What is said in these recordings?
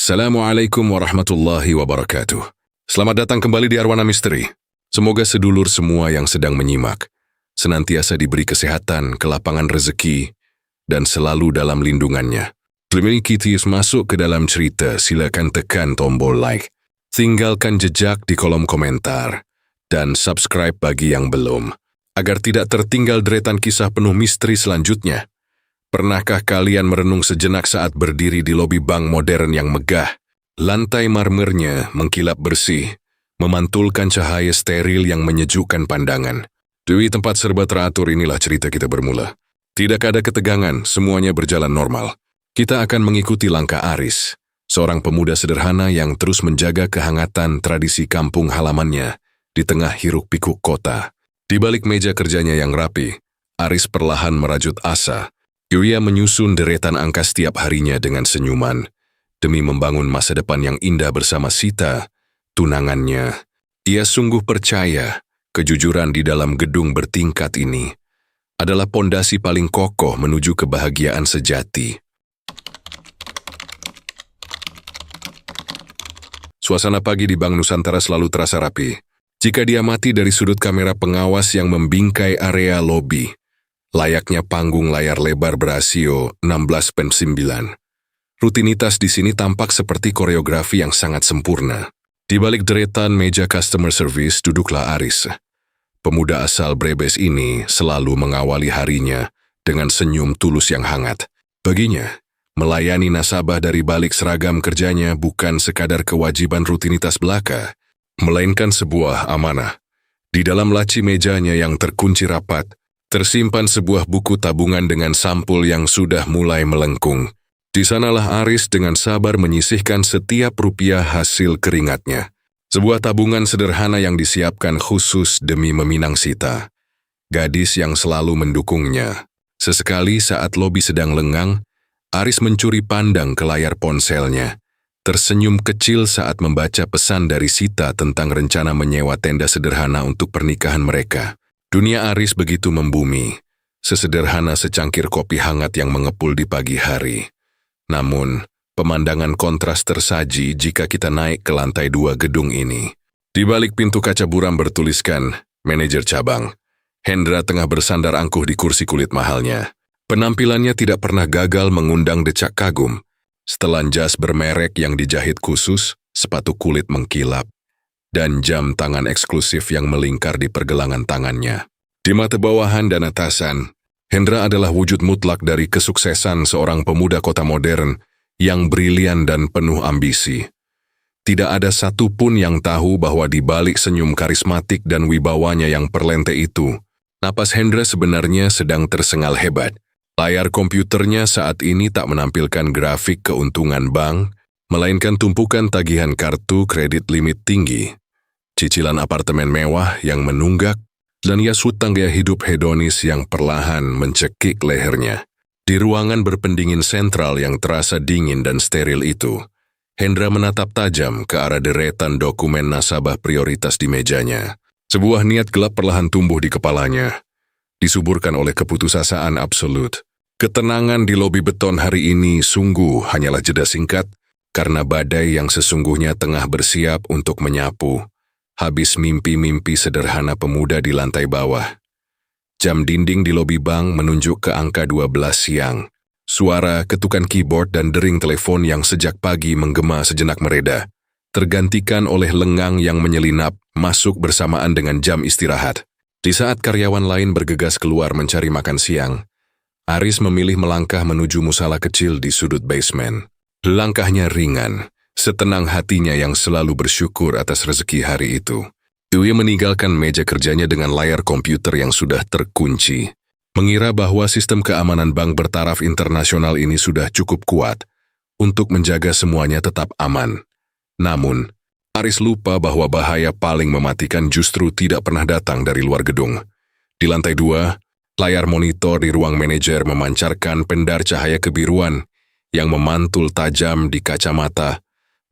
Assalamualaikum warahmatullahi wabarakatuh. Selamat datang kembali di Arwana Misteri. Semoga sedulur semua yang sedang menyimak senantiasa diberi kesehatan, kelapangan rezeki, dan selalu dalam lindungannya. Sebelum kita masuk ke dalam cerita, silakan tekan tombol like, tinggalkan jejak di kolom komentar, dan subscribe bagi yang belum, agar tidak tertinggal deretan kisah penuh misteri selanjutnya. Pernahkah kalian merenung sejenak saat berdiri di lobi bank modern yang megah? Lantai marmernya mengkilap bersih, memantulkan cahaya steril yang menyejukkan pandangan. Di tempat serba teratur inilah cerita kita bermula. Tidak ada ketegangan, semuanya berjalan normal. Kita akan mengikuti langkah Aris, seorang pemuda sederhana yang terus menjaga kehangatan tradisi kampung halamannya di tengah hiruk-pikuk kota. Di balik meja kerjanya yang rapi, Aris perlahan merajut asa. Ia menyusun deretan angka setiap harinya dengan senyuman, demi membangun masa depan yang indah bersama Sita, tunangannya. Ia sungguh percaya kejujuran di dalam gedung bertingkat ini adalah pondasi paling kokoh menuju kebahagiaan sejati. Suasana pagi di Bank Nusantara selalu terasa rapi. Jika diamati dari sudut kamera pengawas yang membingkai area lobi, layaknya panggung layar lebar berasio 16:9. Rutinitas di sini tampak seperti koreografi yang sangat sempurna. Di balik deretan meja customer service duduklah Aris. Pemuda asal Brebes ini selalu mengawali harinya dengan senyum tulus yang hangat. Baginya, melayani nasabah dari balik seragam kerjanya bukan sekadar kewajiban rutinitas belaka, melainkan sebuah amanah. Di dalam laci mejanya yang terkunci rapat, tersimpan sebuah buku tabungan dengan sampul yang sudah mulai melengkung. Di sanalah Aris dengan sabar menyisihkan setiap rupiah hasil keringatnya. Sebuah tabungan sederhana yang disiapkan khusus demi meminang Sita, gadis yang selalu mendukungnya. Sesekali saat lobi sedang lengang, Aris mencuri pandang ke layar ponselnya, tersenyum kecil saat membaca pesan dari Sita tentang rencana menyewa tenda sederhana untuk pernikahan mereka. Dunia Aris begitu membumi, sesederhana secangkir kopi hangat yang mengepul di pagi hari. Namun, pemandangan kontras tersaji jika kita naik ke lantai 2 gedung ini. Di balik pintu kaca buram bertuliskan, manajer cabang. Hendra tengah bersandar angkuh di kursi kulit mahalnya. Penampilannya tidak pernah gagal mengundang decak kagum. Setelan jas bermerek yang dijahit khusus, sepatu kulit mengkilap, dan jam tangan eksklusif yang melingkar di pergelangan tangannya. Di mata bawahan dan atasan, Hendra adalah wujud mutlak dari kesuksesan seorang pemuda kota modern yang brilian dan penuh ambisi. Tidak ada satupun yang tahu bahwa di balik senyum karismatik dan wibawanya yang perlente itu, napas Hendra sebenarnya sedang tersengal hebat. Layar komputernya saat ini tak menampilkan grafik keuntungan bank, melainkan tumpukan tagihan kartu kredit limit tinggi, cicilan apartemen mewah yang menunggak, dan hutang gaya hidup hedonis yang perlahan mencekik lehernya. Di ruangan berpendingin sentral yang terasa dingin dan steril itu, Hendra menatap tajam ke arah deretan dokumen nasabah prioritas di mejanya. Sebuah niat gelap perlahan tumbuh di kepalanya, disuburkan oleh keputusasaan absolut. Ketenangan di lobi beton hari ini sungguh hanyalah jeda singkat, karena badai yang sesungguhnya tengah bersiap untuk menyapu habis mimpi-mimpi sederhana pemuda di lantai bawah. Jam dinding di lobi bank menunjuk ke angka 12 siang. Suara ketukan keyboard dan dering telepon yang sejak pagi menggema sejenak mereda, tergantikan oleh lengang yang menyelinap masuk bersamaan dengan jam istirahat. Di saat karyawan lain bergegas keluar mencari makan siang, Aris memilih melangkah menuju musala kecil di sudut basement. Langkahnya ringan, setenang hatinya yang selalu bersyukur atas rezeki hari itu. Ia meninggalkan meja kerjanya dengan layar komputer yang sudah terkunci, mengira bahwa sistem keamanan bank bertaraf internasional ini sudah cukup kuat untuk menjaga semuanya tetap aman. Namun, Aris lupa bahwa bahaya paling mematikan justru tidak pernah datang dari luar gedung. Di lantai 2, layar monitor di ruang manajer memancarkan pendar cahaya kebiruan yang memantul tajam di kacamata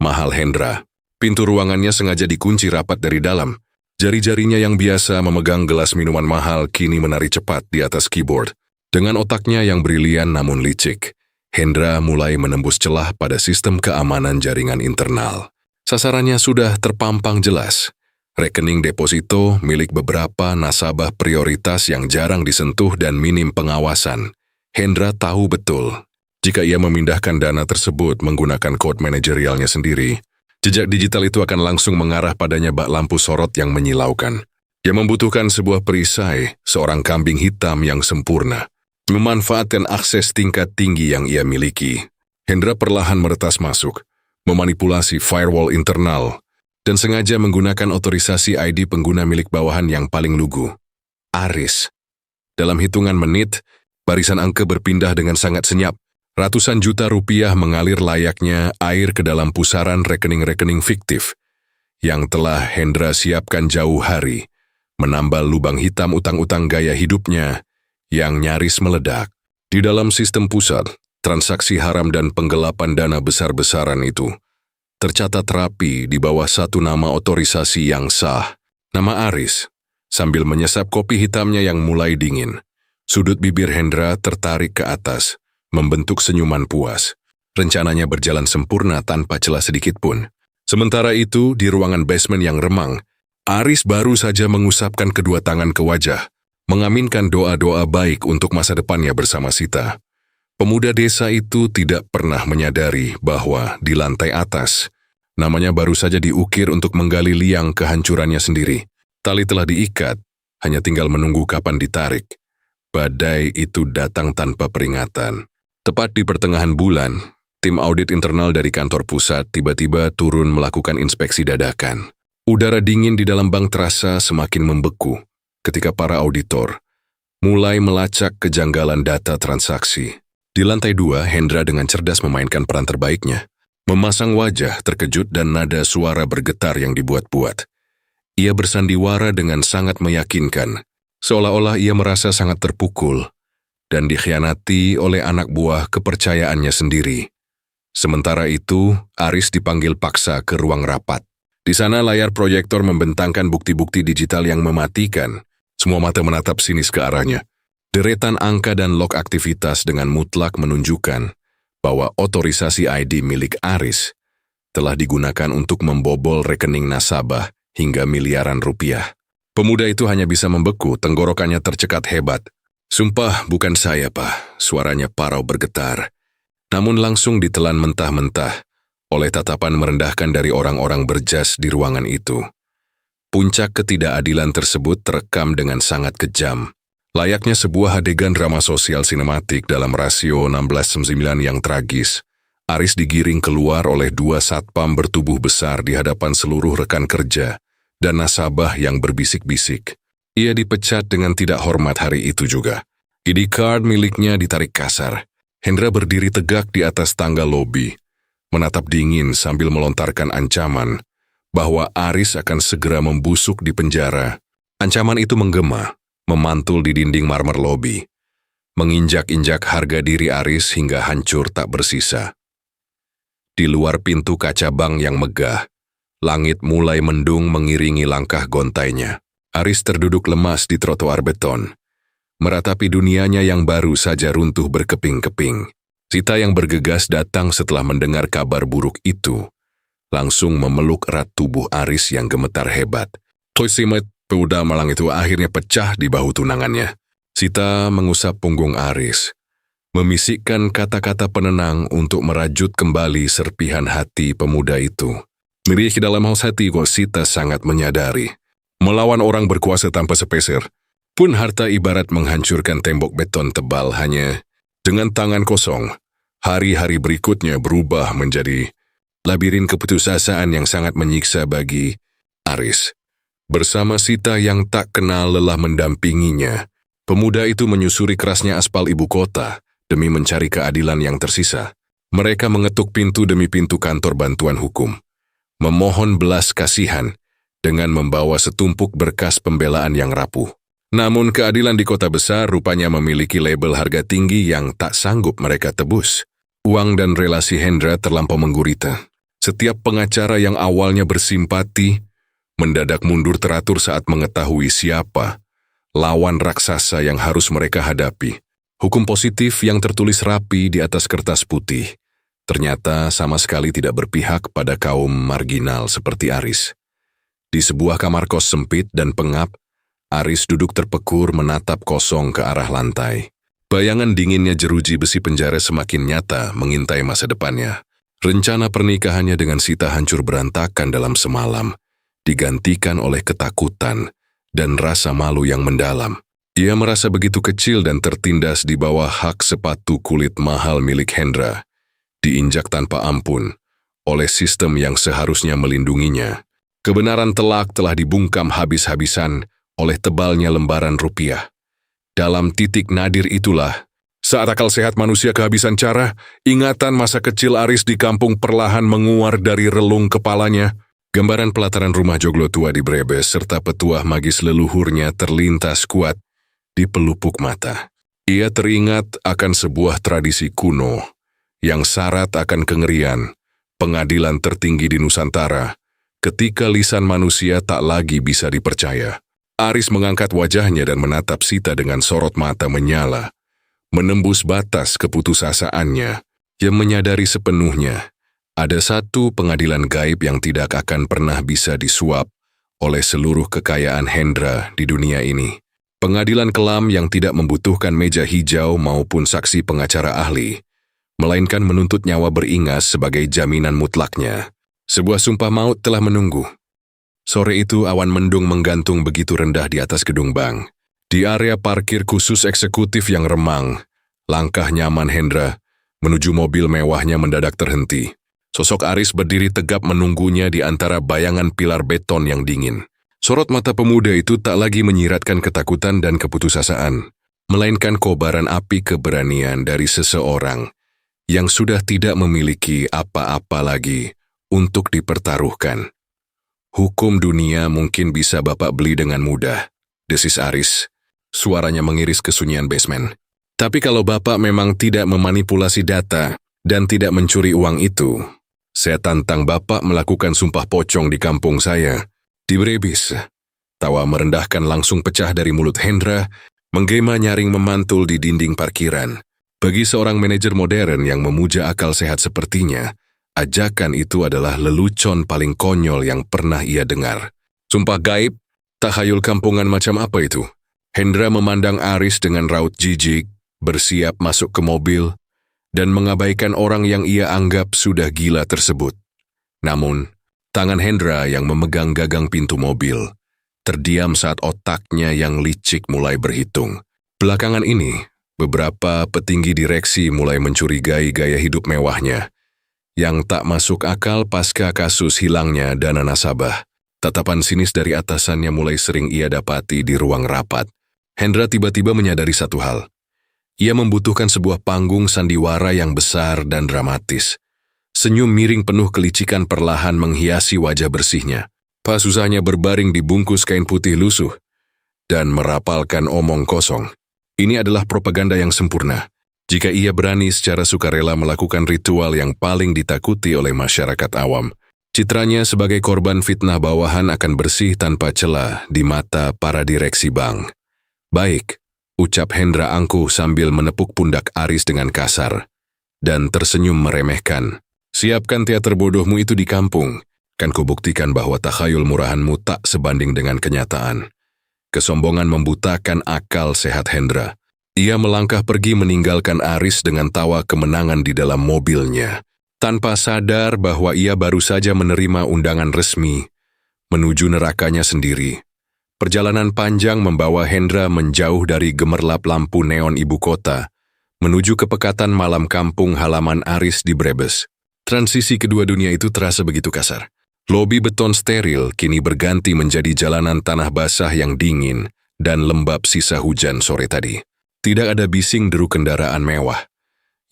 mahal Hendra. Pintu ruangannya sengaja dikunci rapat dari dalam. Jari-jarinya yang biasa memegang gelas minuman mahal kini menari cepat di atas keyboard. Dengan otaknya yang brilian namun licik, Hendra mulai menembus celah pada sistem keamanan jaringan internal. Sasarannya sudah terpampang jelas. Rekening deposito milik beberapa nasabah prioritas yang jarang disentuh dan minim pengawasan. Hendra tahu betul, jika ia memindahkan dana tersebut menggunakan kode manajerialnya sendiri, jejak digital itu akan langsung mengarah padanya bak lampu sorot yang menyilaukan. Ia membutuhkan sebuah perisai, seorang kambing hitam yang sempurna. Memanfaatkan akses tingkat tinggi yang ia miliki, Hendra perlahan meretas masuk, memanipulasi firewall internal, dan sengaja menggunakan otorisasi ID pengguna milik bawahan yang paling lugu, Aris. Dalam hitungan menit, barisan angka berpindah dengan sangat senyap. Ratusan juta rupiah mengalir layaknya air ke dalam pusaran rekening-rekening fiktif yang telah Hendra siapkan jauh hari, menambal lubang hitam utang-utang gaya hidupnya yang nyaris meledak. Di dalam sistem pusat, transaksi haram dan penggelapan dana besar-besaran itu tercatat rapi di bawah satu nama otorisasi yang sah, nama Aris. Sambil menyesap kopi hitamnya yang mulai dingin, sudut bibir Hendra tertarik ke atas, membentuk senyuman puas. Rencananya berjalan sempurna tanpa celah sedikit pun. Sementara itu, di ruangan basement yang remang, Aris baru saja mengusapkan kedua tangan ke wajah, mengaminkan doa-doa baik untuk masa depannya bersama Sita. Pemuda desa itu tidak pernah menyadari bahwa di lantai atas, namanya baru saja diukir untuk menggali liang kehancurannya sendiri. Tali telah diikat, hanya tinggal menunggu kapan ditarik. Badai itu datang tanpa peringatan. Tepat di pertengahan bulan, tim audit internal dari kantor pusat tiba-tiba turun melakukan inspeksi dadakan. Udara dingin di dalam bank terasa semakin membeku ketika para auditor mulai melacak kejanggalan data transaksi. Di lantai 2, Hendra dengan cerdas memainkan peran terbaiknya, memasang wajah terkejut dan nada suara bergetar yang dibuat-buat. Ia bersandiwara dengan sangat meyakinkan, seolah-olah ia merasa sangat terpukul dan dikhianati oleh anak buah kepercayaannya sendiri. Sementara itu, Aris dipanggil paksa ke ruang rapat. Di sana layar proyektor membentangkan bukti-bukti digital yang mematikan. Semua mata menatap sinis ke arahnya. Deretan angka dan log aktivitas dengan mutlak menunjukkan bahwa otorisasi ID milik Aris telah digunakan untuk membobol rekening nasabah hingga miliaran rupiah. Pemuda itu hanya bisa membeku, tenggorokannya tercekat hebat. "Sumpah bukan saya, Pak," suaranya parau bergetar. Namun langsung ditelan mentah-mentah oleh tatapan merendahkan dari orang-orang berjas di ruangan itu. Puncak ketidakadilan tersebut terekam dengan sangat kejam. Layaknya sebuah adegan drama sosial sinematik dalam rasio 16:9 yang tragis, Aris digiring keluar oleh 2 satpam bertubuh besar di hadapan seluruh rekan kerja dan nasabah yang berbisik-bisik. Ia dipecat dengan tidak hormat hari itu juga. ID card miliknya ditarik kasar. Hendra berdiri tegak di atas tangga lobi, menatap dingin sambil melontarkan ancaman bahwa Aris akan segera membusuk di penjara. Ancaman itu menggema, memantul di dinding marmer lobi, menginjak-injak harga diri Aris hingga hancur tak bersisa. Di luar pintu kaca bank yang megah, langit mulai mendung mengiringi langkah gontainya. Aris terduduk lemas di trotoar beton, meratapi dunianya yang baru saja runtuh berkeping-keping. Sita yang bergegas datang setelah mendengar kabar buruk itu, langsung memeluk erat tubuh Aris yang gemetar hebat. Toisimet pemuda malang itu akhirnya pecah di bahu tunangannya. Sita mengusap punggung Aris, membisikkan kata-kata penenang untuk merajut kembali serpihan hati pemuda itu. Mirih dalam haus hati kok Sita sangat menyadari, melawan orang berkuasa tanpa sepeser, pun harta ibarat menghancurkan tembok beton tebal hanya dengan tangan kosong. Hari-hari berikutnya berubah menjadi labirin keputusasaan yang sangat menyiksa bagi Aris. Bersama Sita yang tak kenal lelah mendampinginya, pemuda itu menyusuri kerasnya aspal ibu kota demi mencari keadilan yang tersisa. Mereka mengetuk pintu demi pintu kantor bantuan hukum, memohon belas kasihan dengan membawa setumpuk berkas pembelaan yang rapuh. Namun keadilan di kota besar rupanya memiliki label harga tinggi yang tak sanggup mereka tebus. Uang dan relasi Hendra terlampau menggurita. Setiap pengacara yang awalnya bersimpati, mendadak mundur teratur saat mengetahui siapa lawan raksasa yang harus mereka hadapi. Hukum positif yang tertulis rapi di atas kertas putih ternyata sama sekali tidak berpihak pada kaum marginal seperti Aris. Di sebuah kamar kos sempit dan pengap, Aris duduk terpekur menatap kosong ke arah lantai. Bayangan dinginnya jeruji besi penjara semakin nyata mengintai masa depannya. Rencana pernikahannya dengan Sita hancur berantakan dalam semalam, digantikan oleh ketakutan dan rasa malu yang mendalam. Ia merasa begitu kecil dan tertindas di bawah hak sepatu kulit mahal milik Hendra, diinjak tanpa ampun oleh sistem yang seharusnya melindunginya. Kebenaran telak telah dibungkam habis-habisan oleh tebalnya lembaran rupiah. Dalam titik nadir itulah, saat akal sehat manusia kehabisan cara, ingatan masa kecil Aris di kampung perlahan menguar dari relung kepalanya. Gambaran pelataran rumah joglo tua di Brebes serta petuah magis leluhurnya terlintas kuat di pelupuk mata. Ia teringat akan sebuah tradisi kuno yang syarat akan kengerian, pengadilan tertinggi di Nusantara, ketika lisan manusia tak lagi bisa dipercaya. Aris mengangkat wajahnya dan menatap Sita dengan sorot mata menyala, menembus batas keputusasaannya, yang menyadari sepenuhnya ada satu pengadilan gaib yang tidak akan pernah bisa disuap oleh seluruh kekayaan Hendra di dunia ini. Pengadilan kelam yang tidak membutuhkan meja hijau maupun saksi pengacara ahli, melainkan menuntut nyawa beringas sebagai jaminan mutlaknya. Sebuah sumpah maut telah menunggu. Sore itu awan mendung menggantung begitu rendah di atas gedung bank. Di area parkir khusus eksekutif yang remang, langkah nyaman Hendra menuju mobil mewahnya mendadak terhenti. Sosok Aris berdiri tegap menunggunya di antara bayangan pilar beton yang dingin. Sorot mata pemuda itu tak lagi menyiratkan ketakutan dan keputusasaan, melainkan kobaran api keberanian dari seseorang yang sudah tidak memiliki apa-apa lagi untuk dipertaruhkan. Hukum dunia mungkin bisa Bapak beli dengan mudah, desis Aris. Suaranya mengiris kesunyian basement. Tapi kalau Bapak memang tidak memanipulasi data dan tidak mencuri uang itu, saya tantang Bapak melakukan sumpah pocong di kampung saya. Di Brebes, tawa merendahkan langsung pecah dari mulut Hendra, menggema nyaring memantul di dinding parkiran. Bagi seorang manajer modern yang memuja akal sehat sepertinya, ajakan itu adalah lelucon paling konyol yang pernah ia dengar. Sumpah gaib, tahayul kampungan macam apa itu? Hendra memandang Aris dengan raut jijik, bersiap masuk ke mobil, dan mengabaikan orang yang ia anggap sudah gila tersebut. Namun, tangan Hendra yang memegang gagang pintu mobil terdiam saat otaknya yang licik mulai berhitung. Belakangan ini, beberapa petinggi direksi mulai mencurigai gaya hidup mewahnya yang tak masuk akal pasca kasus hilangnya dana nasabah. Tatapan sinis dari atasannya mulai sering ia dapati di ruang rapat. Hendra tiba-tiba menyadari satu hal. Ia membutuhkan sebuah panggung sandiwara yang besar dan dramatis. Senyum miring penuh kelicikan perlahan menghiasi wajah bersihnya. Pas susahnya berbaring di bungkus kain putih lusuh dan merapalkan omong kosong. Ini adalah propaganda yang sempurna. Jika ia berani secara sukarela melakukan ritual yang paling ditakuti oleh masyarakat awam, citranya sebagai korban fitnah bawahan akan bersih tanpa celah di mata para direksi bank. Baik, ucap Hendra angkuh sambil menepuk pundak Aris dengan kasar dan tersenyum meremehkan. Siapkan teater bodohmu itu di kampung, kan kubuktikan bahwa takhayul murahanmu tak sebanding dengan kenyataan. Kesombongan membutakan akal sehat Hendra. Ia melangkah pergi meninggalkan Aris dengan tawa kemenangan di dalam mobilnya, tanpa sadar bahwa ia baru saja menerima undangan resmi menuju nerakanya sendiri. Perjalanan panjang membawa Hendra menjauh dari gemerlap lampu neon ibu kota, menuju kepekatan malam kampung halaman Aris di Brebes. Transisi kedua dunia itu terasa begitu kasar. Lobi beton steril kini berganti menjadi jalanan tanah basah yang dingin dan lembab sisa hujan sore tadi. Tidak ada bising deru kendaraan mewah.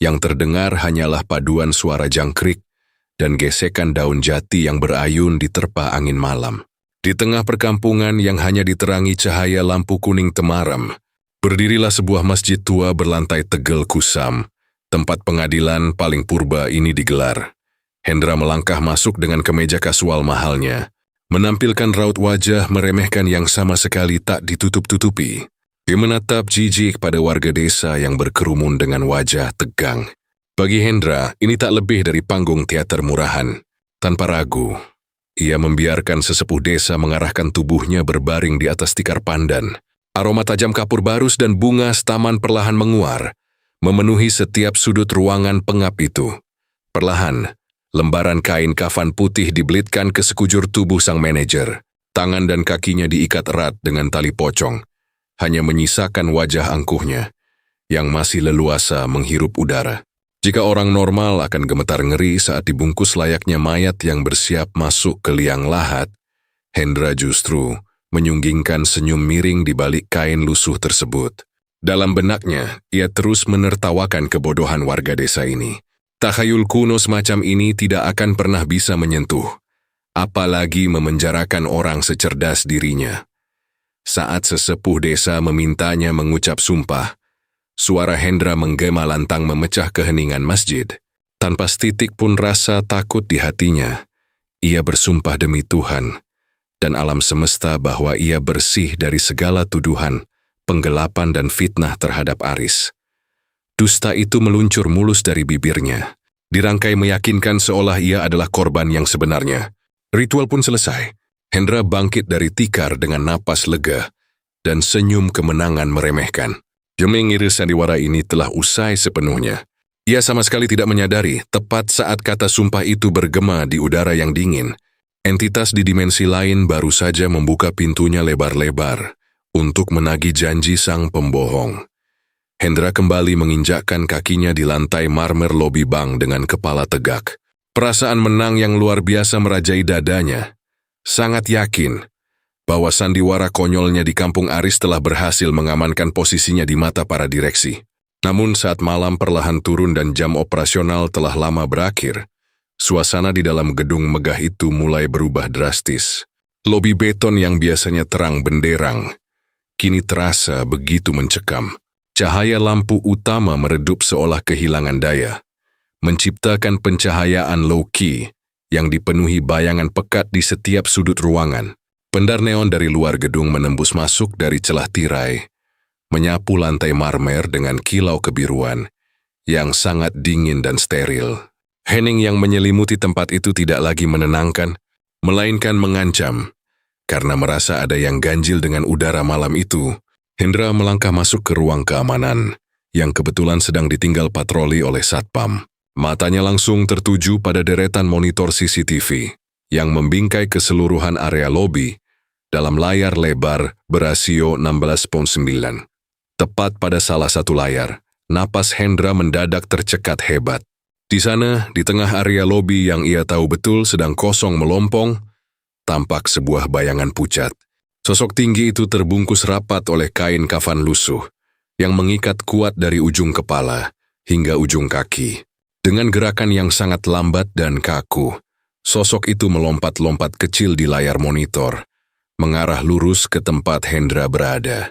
Yang terdengar hanyalah paduan suara jangkrik dan gesekan daun jati yang berayun diterpa angin malam. Di tengah perkampungan yang hanya diterangi cahaya lampu kuning temaram, berdirilah sebuah masjid tua berlantai tegel kusam. Tempat pengadilan paling purba ini digelar. Hendra melangkah masuk dengan kemeja kasual mahalnya, menampilkan raut wajah meremehkan yang sama sekali tak ditutup-tutupi. Dia menatap jijik pada warga desa yang berkerumun dengan wajah tegang. Bagi Hendra, ini tak lebih dari panggung teater murahan. Tanpa ragu, ia membiarkan sesepuh desa mengarahkan tubuhnya berbaring di atas tikar pandan. Aroma tajam kapur barus dan bunga staman perlahan menguar, memenuhi setiap sudut ruangan pengap itu. Perlahan, lembaran kain kafan putih dibelitkan ke sekujur tubuh sang manajer. Tangan dan kakinya diikat erat dengan tali pocong. Hanya menyisakan wajah angkuhnya yang masih leluasa menghirup udara. Jika orang normal akan gemetar ngeri saat dibungkus layaknya mayat yang bersiap masuk ke liang lahat, Hendra justru menyunggingkan senyum miring di balik kain lusuh tersebut. Dalam benaknya, ia terus menertawakan kebodohan warga desa ini. Takhayul kuno semacam ini tidak akan pernah bisa menyentuh, apalagi memenjarakan orang secerdas dirinya. Saat sesepuh desa memintanya mengucap sumpah, suara Hendra menggema lantang memecah keheningan masjid. Tanpa setitik pun rasa takut di hatinya, ia bersumpah demi Tuhan dan alam semesta bahwa ia bersih dari segala tuduhan, penggelapan dan fitnah terhadap Aris. Dusta itu meluncur mulus dari bibirnya, dirangkai meyakinkan seolah ia adalah korban yang sebenarnya. Ritual pun selesai. Hendra bangkit dari tikar dengan napas lega dan senyum kemenangan meremehkan. Jeming iris sandiwara ini telah usai sepenuhnya. Ia sama sekali tidak menyadari, tepat saat kata sumpah itu bergema di udara yang dingin, entitas di dimensi lain baru saja membuka pintunya lebar-lebar untuk menagih janji sang pembohong. Hendra kembali menginjakkan kakinya di lantai marmer lobi bank dengan kepala tegak. Perasaan menang yang luar biasa merajai dadanya. Sangat yakin bahwa sandiwara konyolnya di kampung Aris telah berhasil mengamankan posisinya di mata para direksi. Namun saat malam perlahan turun dan jam operasional telah lama berakhir, suasana di dalam gedung megah itu mulai berubah drastis. Lobi beton yang biasanya terang benderang, kini terasa begitu mencekam. Cahaya lampu utama meredup seolah kehilangan daya, menciptakan pencahayaan low-key yang dipenuhi bayangan pekat di setiap sudut ruangan. Pendar neon dari luar gedung menembus masuk dari celah tirai, menyapu lantai marmer dengan kilau kebiruan yang sangat dingin dan steril. Hening yang menyelimuti tempat itu tidak lagi menenangkan, melainkan mengancam. Karena merasa ada yang ganjil dengan udara malam itu, Hendra melangkah masuk ke ruang keamanan yang kebetulan sedang ditinggal patroli oleh Satpam. Matanya langsung tertuju pada deretan monitor CCTV yang membingkai keseluruhan area lobi dalam layar lebar berasio 16:9. Tepat pada salah satu layar, napas Hendra mendadak tercekat hebat. Di sana, di tengah area lobi yang ia tahu betul sedang kosong melompong, tampak sebuah bayangan pucat. Sosok tinggi itu terbungkus rapat oleh kain kafan lusuh yang mengikat kuat dari ujung kepala hingga ujung kaki. Dengan gerakan yang sangat lambat dan kaku, sosok itu melompat-lompat kecil di layar monitor, mengarah lurus ke tempat Hendra berada.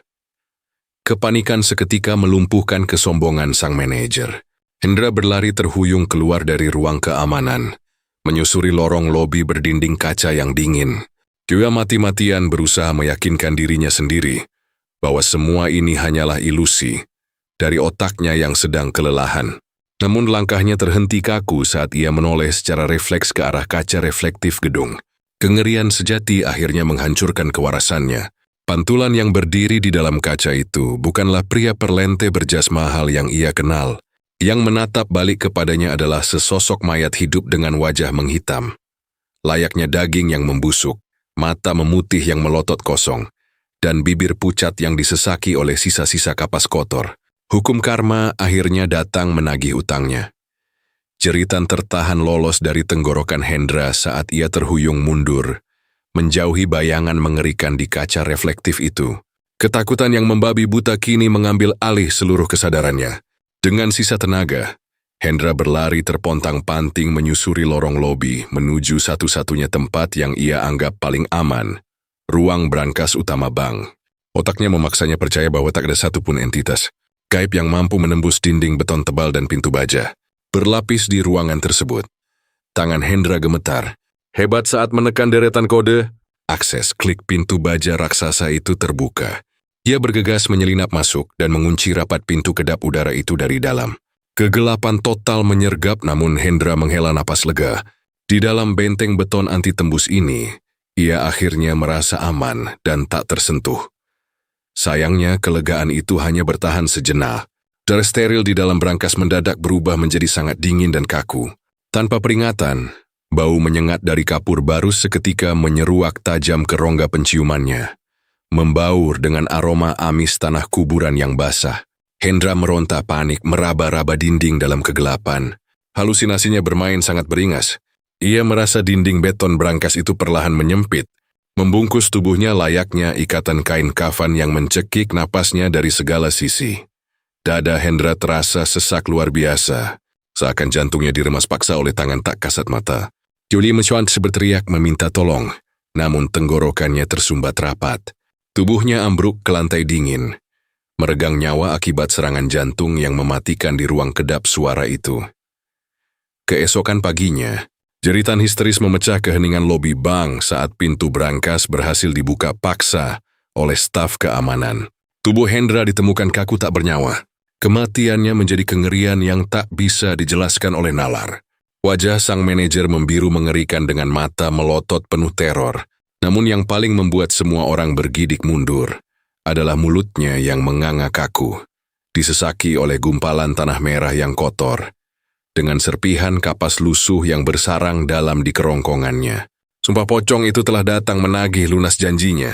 Kepanikan seketika melumpuhkan kesombongan sang manajer. Hendra berlari terhuyung keluar dari ruang keamanan, menyusuri lorong lobi berdinding kaca yang dingin. Dia mati-matian berusaha meyakinkan dirinya sendiri bahwa semua ini hanyalah ilusi dari otaknya yang sedang kelelahan. Namun langkahnya terhenti kaku saat ia menoleh secara refleks ke arah kaca reflektif gedung. Kengerian sejati akhirnya menghancurkan kewarasannya. Pantulan yang berdiri di dalam kaca itu bukanlah pria perlente berjas mahal yang ia kenal. Yang menatap balik kepadanya adalah sesosok mayat hidup dengan wajah menghitam. Layaknya daging yang membusuk, mata memutih yang melotot kosong, dan bibir pucat yang disesaki oleh sisa-sisa kapas kotor. Hukum karma akhirnya datang menagih utangnya. Jeritan tertahan lolos dari tenggorokan Hendra saat ia terhuyung mundur, menjauhi bayangan mengerikan di kaca reflektif itu. Ketakutan yang membabi buta kini mengambil alih seluruh kesadarannya. Dengan sisa tenaga, Hendra berlari terpontang-panting menyusuri lorong lobi menuju satu-satunya tempat yang ia anggap paling aman, ruang brankas utama bank. Otaknya memaksanya percaya bahwa tak ada satupun entitas gaib yang mampu menembus dinding beton tebal dan pintu baja berlapis di ruangan tersebut. Tangan Hendra gemetar. Hebat saat menekan deretan kode, akses klik pintu baja raksasa itu terbuka. Ia bergegas menyelinap masuk dan mengunci rapat pintu kedap udara itu dari dalam. Kegelapan total menyergap namun Hendra menghela napas lega. Di dalam benteng beton anti tembus ini, ia akhirnya merasa aman dan tak tersentuh. Sayangnya kelegaan itu hanya bertahan sejenak. Udara steril di dalam brankas mendadak berubah menjadi sangat dingin dan kaku. Tanpa peringatan, bau menyengat dari kapur baru seketika menyeruak tajam ke rongga penciumannya. Membaur dengan aroma amis tanah kuburan yang basah. Hendra meronta panik meraba-raba dinding dalam kegelapan. Halusinasinya bermain sangat beringas. Ia merasa dinding beton brankas itu perlahan menyempit, membungkus tubuhnya layaknya ikatan kain kafan yang mencekik napasnya dari segala sisi. Dada Hendra terasa sesak luar biasa, seakan jantungnya diremas paksa oleh tangan tak kasat mata. Julie mencuat berteriak meminta tolong, namun tenggorokannya tersumbat rapat. Tubuhnya ambruk ke lantai dingin, meregang nyawa akibat serangan jantung yang mematikan di ruang kedap suara itu. Keesokan paginya, jeritan histeris memecah keheningan lobi bank saat pintu brankas berhasil dibuka paksa oleh staf keamanan. Tubuh Hendra ditemukan kaku tak bernyawa. Kematiannya menjadi kengerian yang tak bisa dijelaskan oleh nalar. Wajah sang manajer membiru mengerikan dengan mata melotot penuh teror. Namun yang paling membuat semua orang bergidik mundur adalah mulutnya yang menganga kaku, disesaki oleh gumpalan tanah merah yang kotor, dengan serpihan kapas lusuh yang bersarang dalam di kerongkongannya. Sumpah pocong itu telah datang menagih lunas janjinya.